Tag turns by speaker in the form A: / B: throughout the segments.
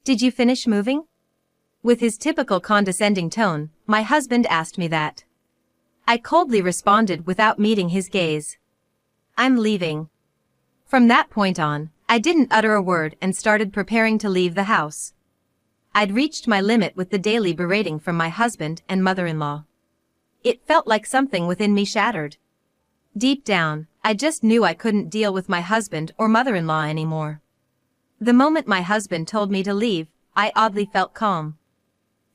A: Did you finish moving? With his typical condescending tone, my husband asked me that. I coldly responded without meeting his gaze. I'm leaving. From that point on, I didn't utter a word and started preparing to leave the house. I'd reached my limit with the daily berating from my husband and mother-in-law. It felt like something within me shattered. Deep down, I just knew I couldn't deal with my husband or mother-in-law anymore. The moment my husband told me to leave, I oddly felt calm.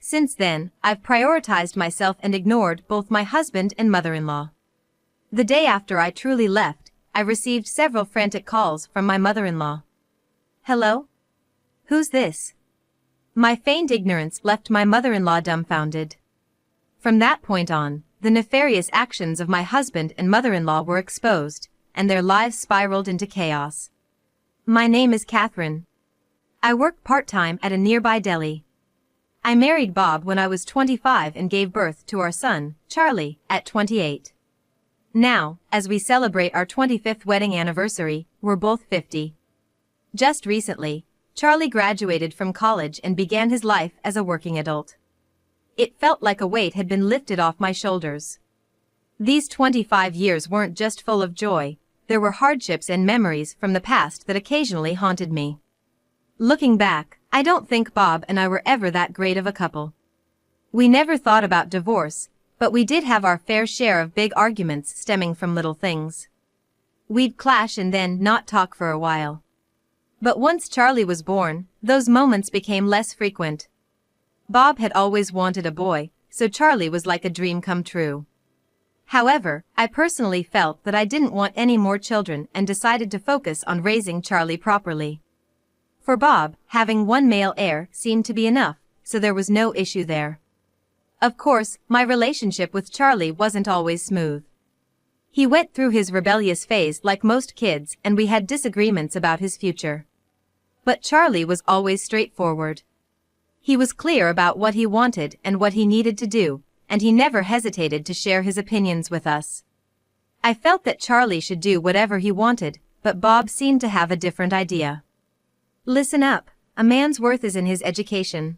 A: Since then, I've prioritized myself and ignored both my husband and mother-in-law. The day after I truly left, I received several frantic calls from my mother-in-law. Hello? Who's this? My feigned ignorance left my mother-in-law dumbfounded. From that point on, the nefarious actions of my husband and mother-in-law were exposed, and their lives spiraled into chaos. My name is Catherine. I work part-time at a nearby deli. I married Bob when I was 25 and gave birth to our son, Charlie, at 28. Now, as we celebrate our 25th wedding anniversary, we're both 50. Just recently, Charlie graduated from college and began his life as a working adult. It felt like a weight had been lifted off my shoulders. These 25 years weren't just full of joy, there were hardships and memories from the past that occasionally haunted me. Looking back, I don't think Bob and I were ever that great of a couple. We never thought about divorce, but we did have our fair share of big arguments stemming from little things. We'd clash and then not talk for a while. But once Charlie was born, those moments became less frequent. Bob had always wanted a boy, so Charlie was like a dream come true. However, I personally felt that I didn't want any more children and decided to focus on raising Charlie properly. For Bob, having one male heir seemed to be enough, so there was no issue there. Of course, my relationship with Charlie wasn't always smooth. He went through his rebellious phase like most kids and we had disagreements about his future. But Charlie was always straightforward. He was clear about what he wanted and what he needed to do, and he never hesitated to share his opinions with us. I felt that Charlie should do whatever he wanted, but Bob seemed to have a different idea. Listen up, a man's worth is in his education.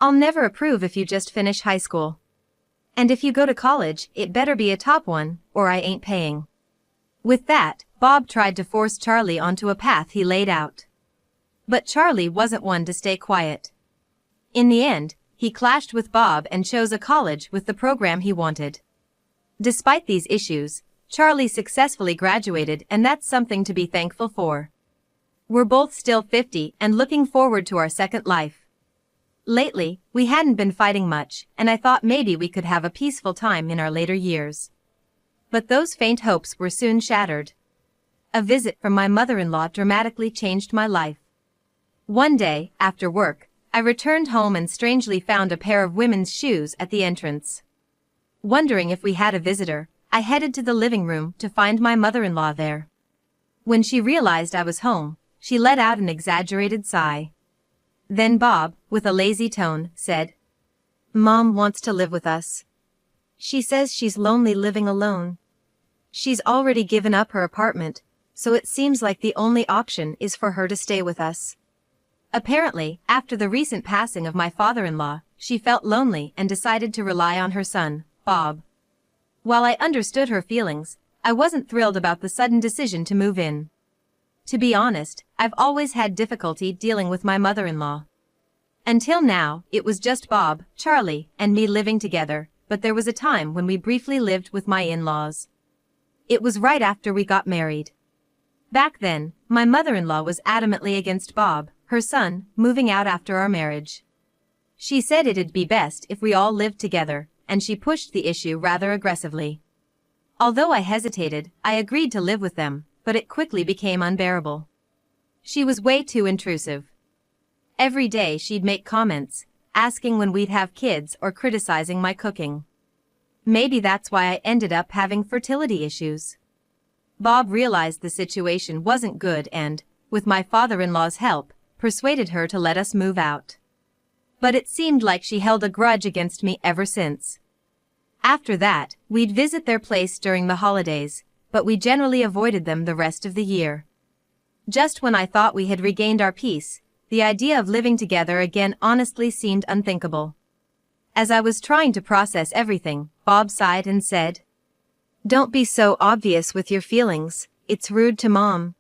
A: I'll never approve if you just finish high school. And if you go to college, it better be a top one, or I ain't paying. With that, Bob tried to force Charlie onto a path he laid out. But Charlie wasn't one to stay quiet. In the end, he clashed with Bob and chose a college with the program he wanted. Despite these issues, Charlie successfully graduated and that's something to be thankful for. We're both still 50 and looking forward to our second life. Lately, we hadn't been fighting much, and I thought maybe we could have a peaceful time in our later years. But those faint hopes were soon shattered. A visit from my mother-in-law dramatically changed my life. One day, after work, I returned home and strangely found a pair of women's shoes at the entrance. Wondering if we had a visitor, I headed to the living room to find my mother-in-law there. When she realized I was home, she let out an exaggerated sigh. Then Bob, with a lazy tone, said, "Mom wants to live with us. She says she's lonely living alone. She's already given up her apartment, so it seems like the only option is for her to stay with us." Apparently, after the recent passing of my father-in-law, she felt lonely and decided to rely on her son, Bob. While I understood her feelings, I wasn't thrilled about the sudden decision to move in. To be honest, I've always had difficulty dealing with my mother-in-law. Until now, it was just Bob, Charlie, and me living together, but there was a time when we briefly lived with my in-laws. It was right after we got married. Back then, my mother-in-law was adamantly against Bob, her son, moving out after our marriage. She said it'd be best if we all lived together, and she pushed the issue rather aggressively. Although I hesitated, I agreed to live with them, but it quickly became unbearable. She was way too intrusive. Every day she'd make comments, asking when we'd have kids or criticizing my cooking. Maybe that's why I ended up having fertility issues. Bob realized the situation wasn't good and, with my father-in-law's help, persuaded her to let us move out. But it seemed like she held a grudge against me ever since. After that, we'd visit their place during the holidays, but we generally avoided them the rest of the year. Just when I thought we had regained our peace, the idea of living together again honestly seemed unthinkable. As I was trying to process everything, Bob sighed and said, "Don't be so obvious with your feelings, it's rude to Mom.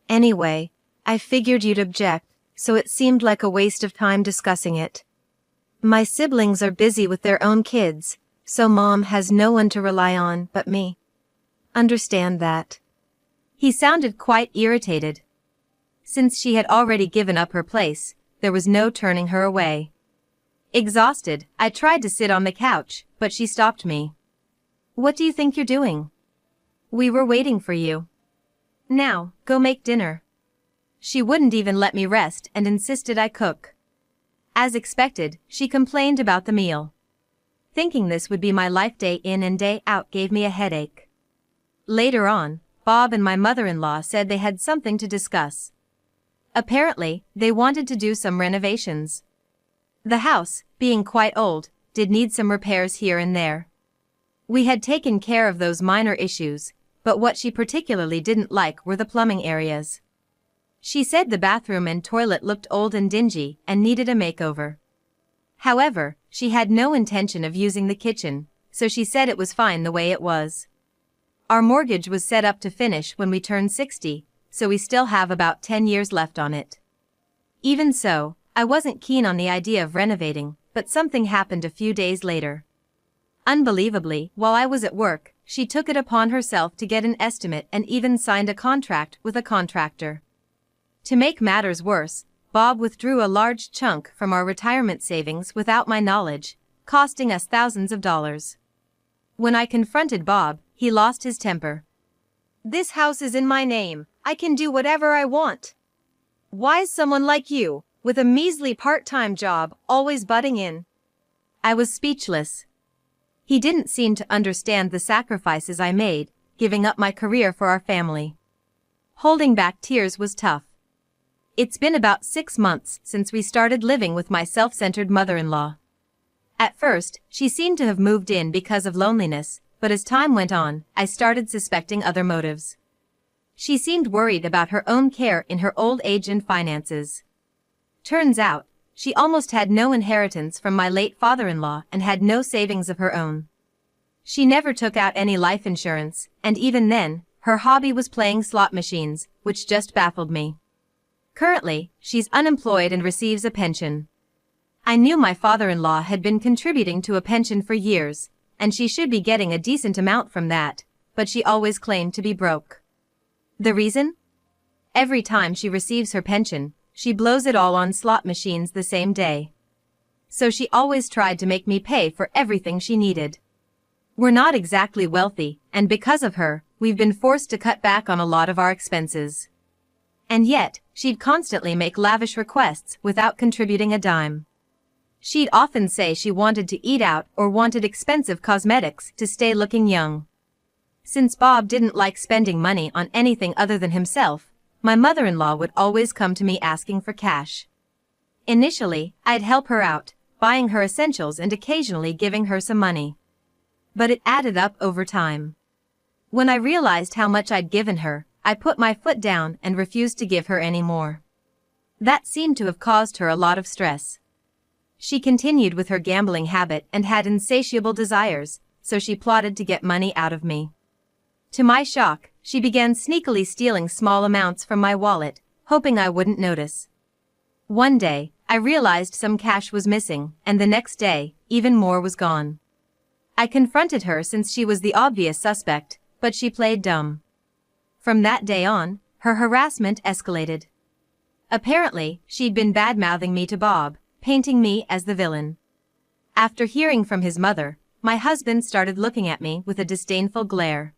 A: Anyway, I figured you'd object, so it seemed like a waste of time discussing it. My siblings are busy with their own kids, so Mom has no one to rely on but me. Understand that." He sounded quite irritated. Since she had already given up her place, there was no turning her away. Exhausted, I tried to sit on the couch, but she stopped me. "What do you think you're doing? We were waiting for you. Now, go make dinner." She wouldn't even let me rest and insisted I cook. As expected, she complained about the meal. Thinking this would be my life day in and day out gave me a headache. Later on, Bob and my mother-in-law said they had something to discuss. Apparently, they wanted to do some renovations. The house, being quite old, did need some repairs here and there. We had taken care of those minor issues, but what she particularly didn't like were the plumbing areas. She said the bathroom and toilet looked old and dingy and needed a makeover. However, she had no intention of using the kitchen, so she said it was fine the way it was. Our mortgage was set up to finish when we turned 60, so we still have about 10 years left on it. Even so, I wasn't keen on the idea of renovating, but something happened a few days later. Unbelievably, while I was at work, she took it upon herself to get an estimate and even signed a contract with a contractor. To make matters worse, Bob withdrew a large chunk from our retirement savings without my knowledge, costing us thousands of dollars. When I confronted Bob, he lost his temper. "This house is in my name, I can do whatever I want. Why's someone like you, with a measly part-time job, always butting in?" I was speechless. He didn't seem to understand the sacrifices I made, giving up my career for our family. Holding back tears was tough. It's been about 6 months since we started living with my self-centered mother-in-law. At first, she seemed to have moved in because of loneliness, but as time went on, I started suspecting other motives. She seemed worried about her own care in her old age and finances. Turns out, she almost had no inheritance from my late father-in-law and had no savings of her own. She never took out any life insurance, and even then, her hobby was playing slot machines, which just baffled me. Currently, she's unemployed and receives a pension. I knew my father-in-law had been contributing to a pension for years, and she should be getting a decent amount from that, but she always claimed to be broke. The reason? Every time she receives her pension, she blows it all on slot machines the same day. So she always tried to make me pay for everything she needed. We're not exactly wealthy, and because of her, we've been forced to cut back on a lot of our expenses. And yet, she'd constantly make lavish requests without contributing a dime. She'd often say she wanted to eat out or wanted expensive cosmetics to stay looking young. Since Bob didn't like spending money on anything other than himself, my mother-in-law would always come to me asking for cash. Initially, I'd help her out, buying her essentials and occasionally giving her some money. But it added up over time. When I realized how much I'd given her, I put my foot down and refused to give her any more. That seemed to have caused her a lot of stress. She continued with her gambling habit and had insatiable desires, so she plotted to get money out of me. To my shock, she began sneakily stealing small amounts from my wallet, hoping I wouldn't notice. One day, I realized some cash was missing, and the next day, even more was gone. I confronted her since she was the obvious suspect, but she played dumb. From that day on, her harassment escalated. Apparently, she'd been bad-mouthing me to Bob, painting me as the villain. After hearing from his mother, my husband started looking at me with a disdainful glare.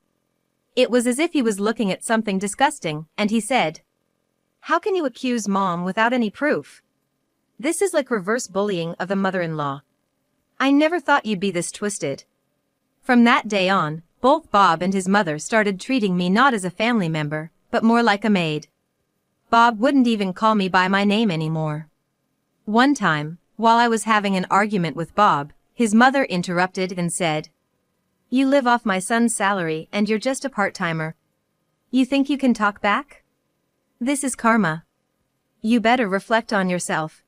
A: It was as if he was looking at something disgusting, and he said, "How can you accuse Mom without any proof? This is like reverse bullying of the mother-in-law. I never thought you'd be this twisted." From that day on, both Bob and his mother started treating me not as a family member, but more like a maid. Bob wouldn't even call me by my name anymore. One time, while I was having an argument with Bob, his mother interrupted and said, "You live off my son's salary and you're just a part-timer. You think you can talk back? This is karma. You better reflect on yourself.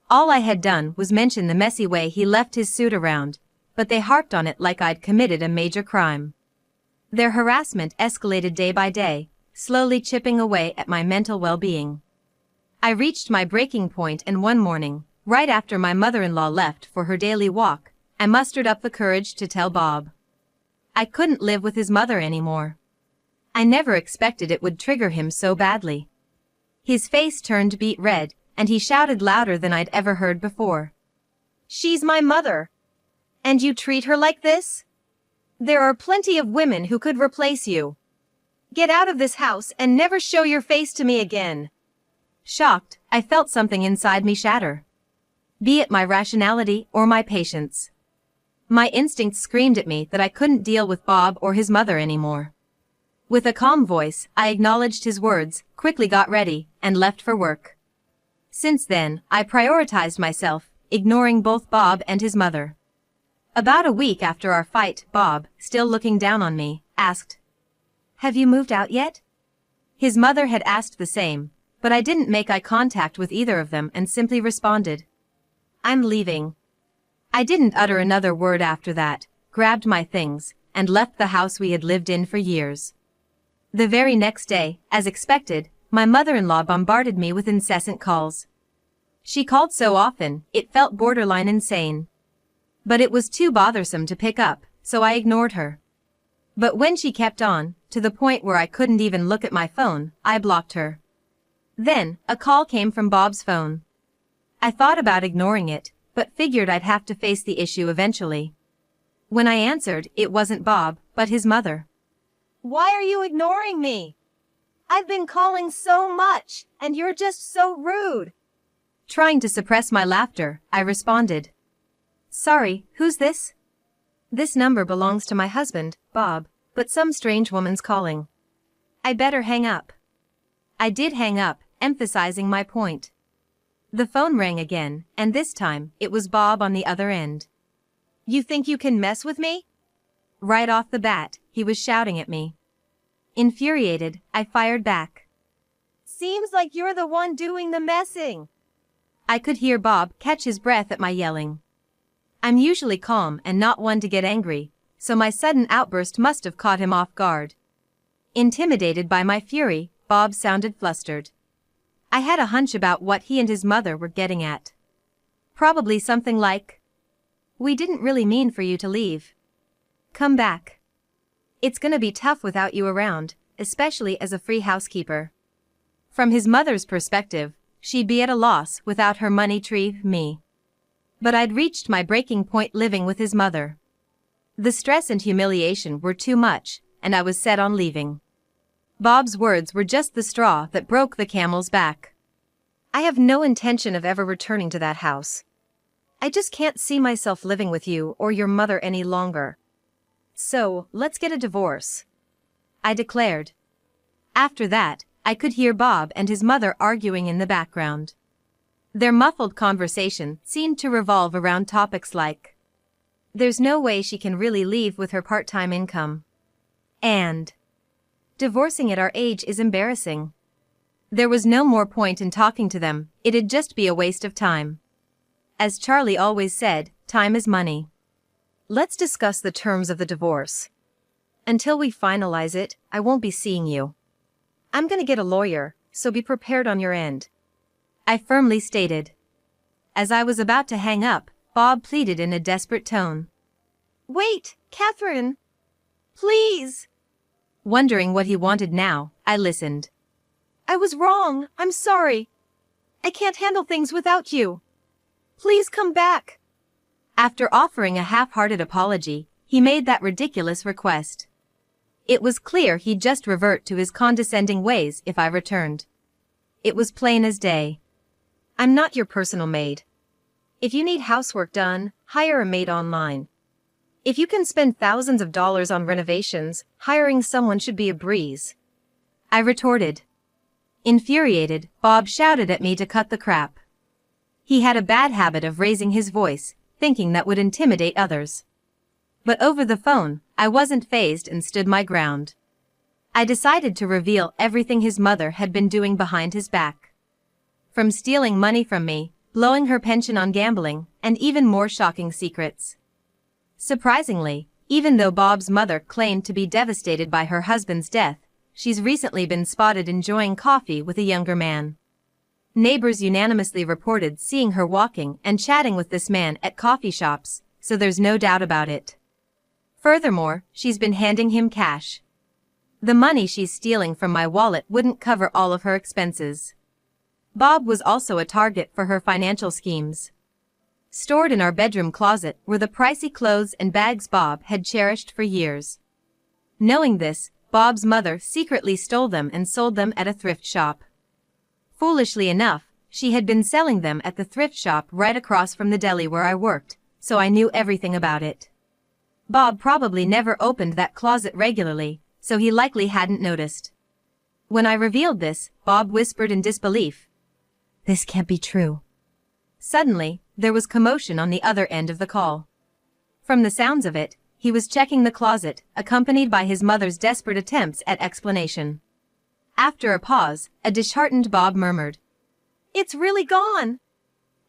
A: All I had done was mention the messy way he left his suit around, but they harped on it like I'd committed a major crime. Their harassment escalated day by day, slowly chipping away at my mental well-being. I reached my breaking point, and one morning, right after my mother-in-law left for her daily walk, I mustered up the courage to tell Bob. I couldn't live with his mother anymore. I never expected it would trigger him so badly. His face turned beet red, and he shouted louder than I'd ever heard before. "She's my mother. And you treat her like this? There are plenty of women who could replace you. Get out of this house and never show your face to me again." Shocked, I felt something inside me shatter. Be it my rationality or my patience. My instincts screamed at me that I couldn't deal with Bob or his mother anymore. With a calm voice, I acknowledged his words, quickly got ready, and left for work. Since then, I prioritized myself, ignoring both Bob and his mother. About a week after our fight, Bob, still looking down on me, asked, "Have you moved out yet?" His mother had asked the same, but I didn't make eye contact with either of them and simply responded, "I'm leaving." I didn't utter another word after that, grabbed my things, and left the house we had lived in for years. The very next day, as expected, my mother-in-law bombarded me with incessant calls. She called so often, it felt borderline insane. But it was too bothersome to pick up, so I ignored her. But when she kept on, to the point where I couldn't even look at my phone, I blocked her. Then, a call came from Bob's phone. I thought about ignoring it, but figured I'd have to face the issue eventually. When I answered, it wasn't Bob, but his mother. "Why are you ignoring me? I've been calling so much, and you're just so rude." Trying to suppress my laughter, I responded, "Sorry, who's this?" "This number belongs to my husband, Bob, but some strange woman's calling. I better hang up." I did hang up, emphasizing my point. The phone rang again, and this time, it was Bob on the other end. "You think you can mess with me?" Right off the bat, he was shouting at me. Infuriated, I fired back. "Seems like you're the one doing the messing." I could hear Bob catch his breath at my yelling. I'm usually calm and not one to get angry, so my sudden outburst must have caught him off guard. Intimidated by my fury, Bob sounded flustered. I had a hunch about what he and his mother were getting at. Probably something like, "We didn't really mean for you to leave. Come back. It's gonna be tough without you around, especially as a free housekeeper." From his mother's perspective, she'd be at a loss without her money tree, me. But I'd reached my breaking point living with his mother. The stress and humiliation were too much, and I was set on leaving. Bob's words were just the straw that broke the camel's back. "I have no intention of ever returning to that house. I just can't see myself living with you or your mother any longer. So, let's get a divorce," I declared. After that, I could hear Bob and his mother arguing in the background. Their muffled conversation seemed to revolve around topics like, "There's no way she can really leave with her part-time income," and "Divorcing at our age is embarrassing." There was no more point in talking to them, it'd just be a waste of time. As Charlie always said, time is money. "Let's discuss the terms of the divorce. Until we finalize it, I won't be seeing you. I'm gonna get a lawyer, so be prepared on your end," I firmly stated. As I was about to hang up, Bob pleaded in a desperate tone. "Wait, Catherine. Please." Wondering what he wanted now, I listened. "I was wrong, I'm sorry. I can't handle things without you. Please come back." After offering a half-hearted apology, he made that ridiculous request. It was clear he'd just revert to his condescending ways if I returned. It was plain as day. "I'm not your personal maid. If you need housework done, hire a maid online. If you can spend thousands of dollars on renovations, hiring someone should be a breeze," I retorted. Infuriated, Bob shouted at me to cut the crap. He had a bad habit of raising his voice, thinking that would intimidate others. But over the phone, I wasn't fazed and stood my ground. I decided to reveal everything his mother had been doing behind his back. from stealing money from me, blowing her pension on gambling, and even more shocking secrets. Surprisingly, even though Bob's mother claimed to be devastated by her husband's death, she's recently been spotted enjoying coffee with a younger man. Neighbors unanimously reported seeing her walking and chatting with this man at coffee shops, so there's no doubt about it. Furthermore, she's been handing him cash. The money she's stealing from my wallet wouldn't cover all of her expenses. Bob was also a target for her financial schemes. Stored in our bedroom closet were the pricey clothes and bags Bob had cherished for years. Knowing this, Bob's mother secretly stole them and sold them at a thrift shop. Foolishly enough, she had been selling them at the thrift shop right across from the deli where I worked, so I knew everything about it. Bob probably never opened that closet regularly, so he likely hadn't noticed. When I revealed this, Bob whispered in disbelief, "This can't be true." Suddenly, there was commotion on the other end of the call. From the sounds of it, he was checking the closet, accompanied by his mother's desperate attempts at explanation. After a pause, a disheartened Bob murmured, "It's really gone.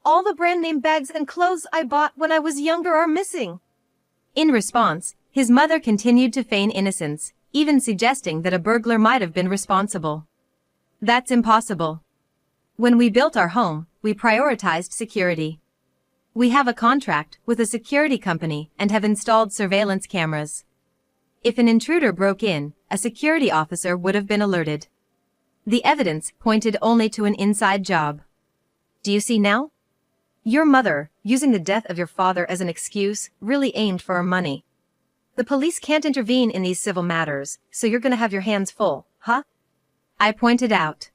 A: All the brand name bags and clothes I bought when I was younger are missing." In response, his mother continued to feign innocence, even suggesting that a burglar might have been responsible. "That's impossible. When we built our home, we prioritized security. We have a contract with a security company and have installed surveillance cameras. If an intruder broke in, a security officer would have been alerted. The evidence pointed only to an inside job. Do you see now? Your mother, using the death of your father as an excuse, really aimed for our money. The police can't intervene in these civil matters, so you're gonna have your hands full, huh?" I pointed out.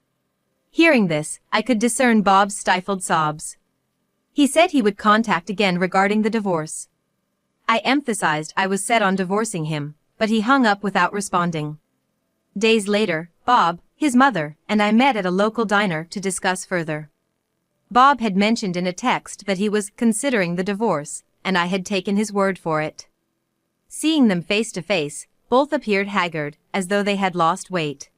A: Hearing this, I could discern Bob's stifled sobs. He said he would contact again regarding the divorce. I emphasized I was set on divorcing him, but he hung up without responding. Days later, Bob, his mother, and I met at a local diner to discuss further. Bob had mentioned in a text that he was considering the divorce, and I had taken his word for it. Seeing them face to face, both appeared haggard, as though they had lost weight.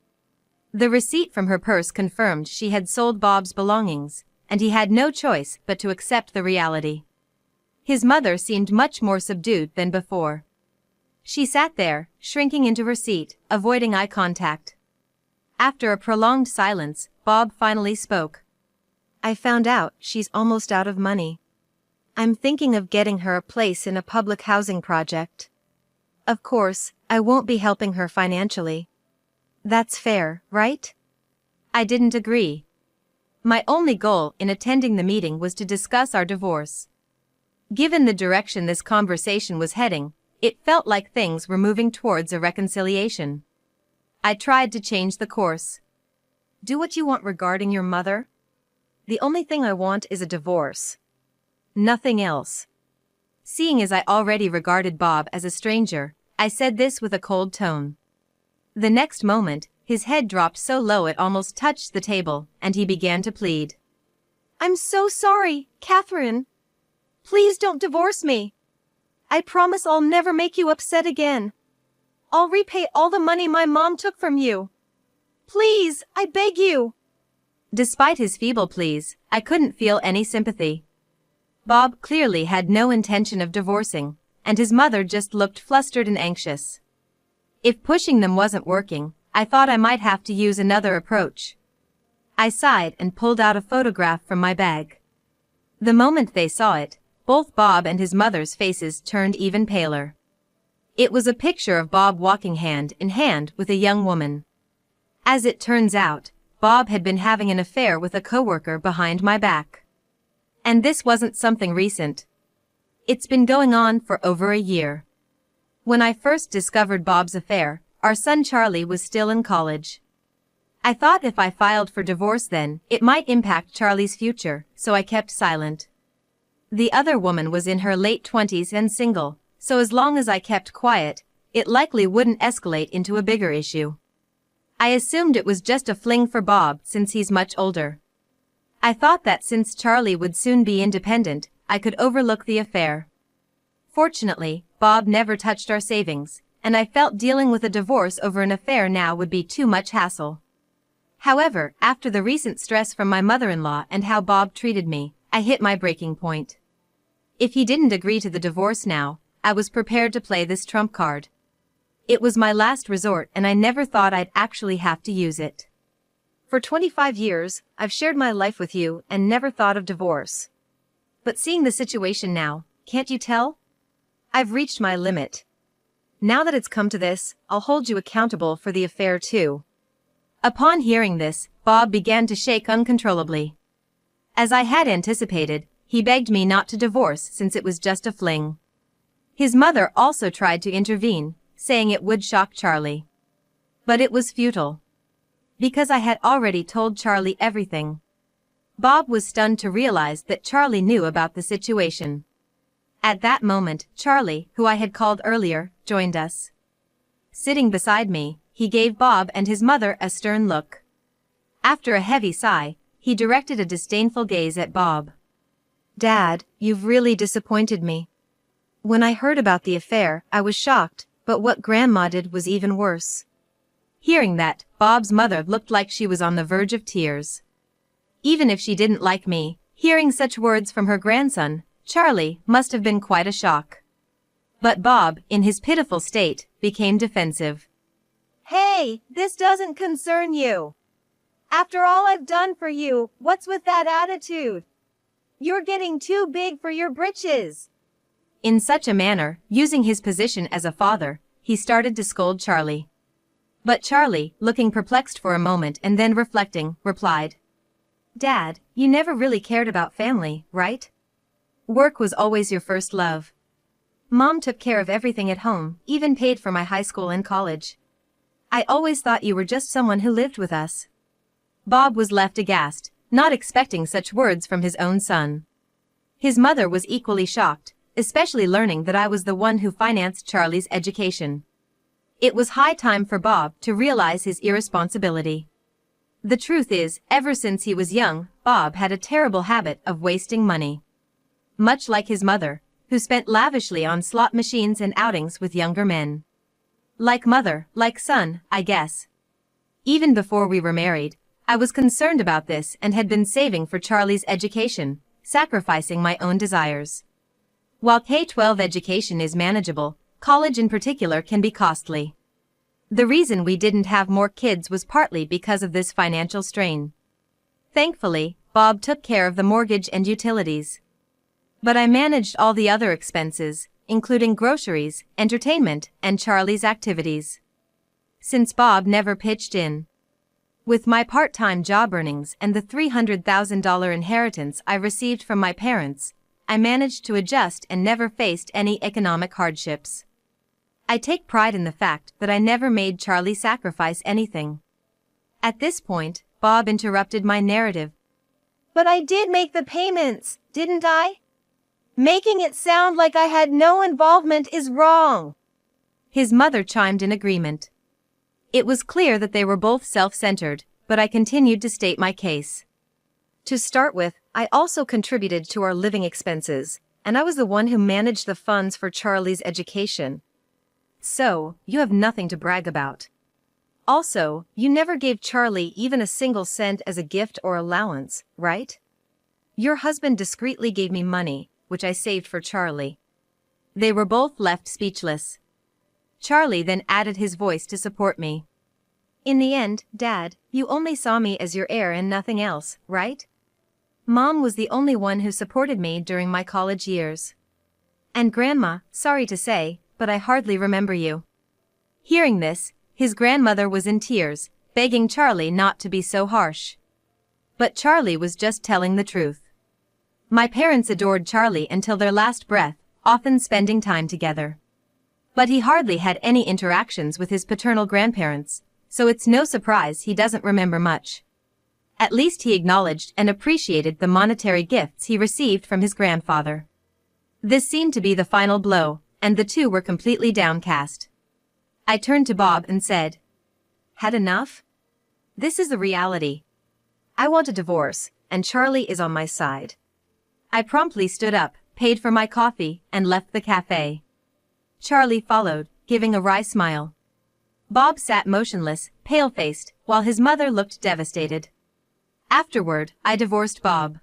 A: The receipt from her purse confirmed she had sold Bob's belongings, and he had no choice but to accept the reality. His mother seemed much more subdued than before. She sat there, shrinking into her seat, avoiding eye contact. After a prolonged silence, Bob finally spoke. "I found out she's almost out of money. I'm thinking of getting her a place in a public housing project. Of course, I won't be helping her financially. That's fair, right?" I didn't agree. My only goal in attending the meeting was to discuss our divorce. Given the direction this conversation was heading, it felt like things were moving towards a reconciliation. I tried to change the course. "Do what you want regarding your mother. The only thing I want is a divorce. Nothing else." Seeing as I already regarded Bob as a stranger, I said this with a cold tone. The next moment, his head dropped so low it almost touched the table, and he began to plead. "I'm so sorry, Catherine. Please don't divorce me. I promise I'll never make you upset again. I'll repay all the money my mom took from you. Please, I beg you." Despite his feeble pleas, I couldn't feel any sympathy. Bob clearly had no intention of divorcing, and his mother just looked flustered and anxious. If pushing them wasn't working, I thought I might have to use another approach. I sighed and pulled out a photograph from my bag. The moment they saw it, both Bob and his mother's faces turned even paler. It was a picture of Bob walking hand in hand with a young woman. As it turns out, Bob had been having an affair with a coworker behind my back. And this wasn't something recent. It's been going on for over a year. When I first discovered Bob's affair, our son Charlie was still in college. I thought if I filed for divorce then, it might impact Charlie's future, so I kept silent. The other woman was in her late 20s and single, so as long as I kept quiet, it likely wouldn't escalate into a bigger issue. I assumed it was just a fling for Bob since he's much older. I thought that since Charlie would soon be independent, I could overlook the affair. Fortunately, Bob never touched our savings, and I felt dealing with a divorce over an affair now would be too much hassle. However, after the recent stress from my mother-in-law and how Bob treated me, I hit my breaking point. If he didn't agree to the divorce now, I was prepared to play this trump card. It was my last resort and I never thought I'd actually have to use it. For 25 years, I've shared my life with you and never thought of divorce. But seeing the situation now, can't you tell? I've reached my limit. Now that it's come to this, I'll hold you accountable for the affair too. Upon hearing this, Bob began to shake uncontrollably. As I had anticipated, he begged me not to divorce since it was just a fling. His mother also tried to intervene, saying it would shock Charlie. But it was futile. Because I had already told Charlie everything. Bob was stunned to realize that Charlie knew about the situation. At that moment, Charlie, who I had called earlier, joined us. Sitting beside me, he gave Bob and his mother a stern look. After a heavy sigh, he directed a disdainful gaze at Bob. "Dad, you've really disappointed me. When I heard about the affair, I was shocked, but what Grandma did was even worse." Hearing that, Bob's mother looked like she was on the verge of tears. Even if she didn't like me, hearing such words from her grandson, Charlie, must have been quite a shock. But Bob, in his pitiful state, became defensive. "Hey, this doesn't concern you. After all I've done for you, what's with that attitude? You're getting too big for your britches." In such a manner, using his position as a father, he started to scold Charlie. But Charlie, looking perplexed for a moment and then reflecting, replied, "Dad, you never really cared about family, right? Work was always your first love. Mom took care of everything at home, even paid for my high school and college. I always thought you were just someone who lived with us." Bob was left aghast, not expecting such words from his own son. His mother was equally shocked, especially learning that I was the one who financed Charlie's education. It was high time for Bob to realize his irresponsibility. The truth is, ever since he was young, Bob had a terrible habit of wasting money. Much like his mother, who spent lavishly on slot machines and outings with younger men. Like mother, like son, I guess. Even before we were married, I was concerned about this and had been saving for Charlie's education, sacrificing my own desires. While K-12 education is manageable, college in particular can be costly. The reason we didn't have more kids was partly because of this financial strain. Thankfully, Bob took care of the mortgage and utilities. But I managed all the other expenses, including groceries, entertainment, and Charlie's activities. Since Bob never pitched in. With my part-time job earnings and the $300,000 inheritance I received from my parents, I managed to adjust and never faced any economic hardships. I take pride in the fact that I never made Charlie sacrifice anything. At this point, Bob interrupted my narrative. "But I did make the payments, didn't I? Making it sound like I had no involvement is wrong." His mother chimed in agreement. It was clear that they were both self-centered, but I continued to state my case. To start with, I also contributed to our living expenses, and I was the one who managed the funds for Charlie's education. So, you have nothing to brag about. Also, you never gave Charlie even a single cent as a gift or allowance, right? Your husband discreetly gave me money, which I saved for Charlie. They were both left speechless. Charlie then added his voice to support me. "In the end, Dad, you only saw me as your heir and nothing else, right? Mom was the only one who supported me during my college years. And Grandma, sorry to say, but I hardly remember you." Hearing this, his grandmother was in tears, begging Charlie not to be so harsh. But Charlie was just telling the truth. My parents adored Charlie until their last breath, often spending time together. But he hardly had any interactions with his paternal grandparents, so it's no surprise he doesn't remember much. At least he acknowledged and appreciated the monetary gifts he received from his grandfather. This seemed to be the final blow, and the two were completely downcast. I turned to Bob and said, "Had enough? This is the reality. I want a divorce, and Charlie is on my side." I promptly stood up, paid for my coffee, and left the cafe. Charlie followed, giving a wry smile. Bob sat motionless, pale-faced, while his mother looked devastated. Afterward, I divorced Bob.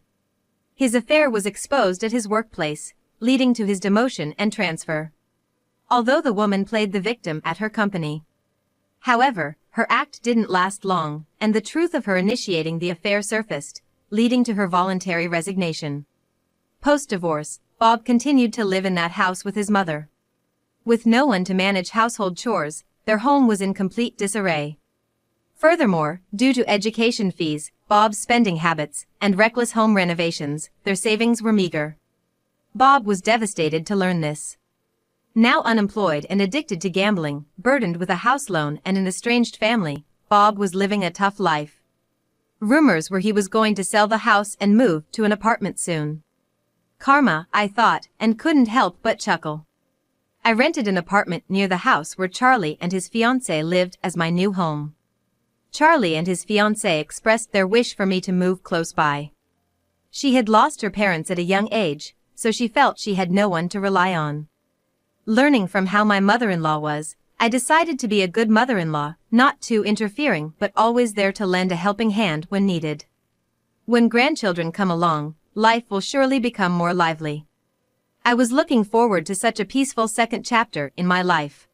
A: His affair was exposed at his workplace, leading to his demotion and transfer. Although the woman played the victim at her company. However, her act didn't last long, and the truth of her initiating the affair surfaced, leading to her voluntary resignation. Post-divorce, Bob continued to live in that house with his mother. With no one to manage household chores, their home was in complete disarray. Furthermore, due to education fees, Bob's spending habits, and reckless home renovations, their savings were meager. Bob was devastated to learn this. Now unemployed and addicted to gambling, burdened with a house loan and an estranged family, Bob was living a tough life. Rumors were he was going to sell the house and move to an apartment soon. Karma, I thought, and couldn't help but chuckle. I rented an apartment near the house where Charlie and his fiancée lived as my new home. Charlie and his fiancée expressed their wish for me to move close by. She had lost her parents at a young age, so she felt she had no one to rely on. Learning from how my mother-in-law was, I decided to be a good mother-in-law, not too interfering but always there to lend a helping hand when needed. When grandchildren come along, life will surely become more lively. I was looking forward to such a peaceful second chapter in my life.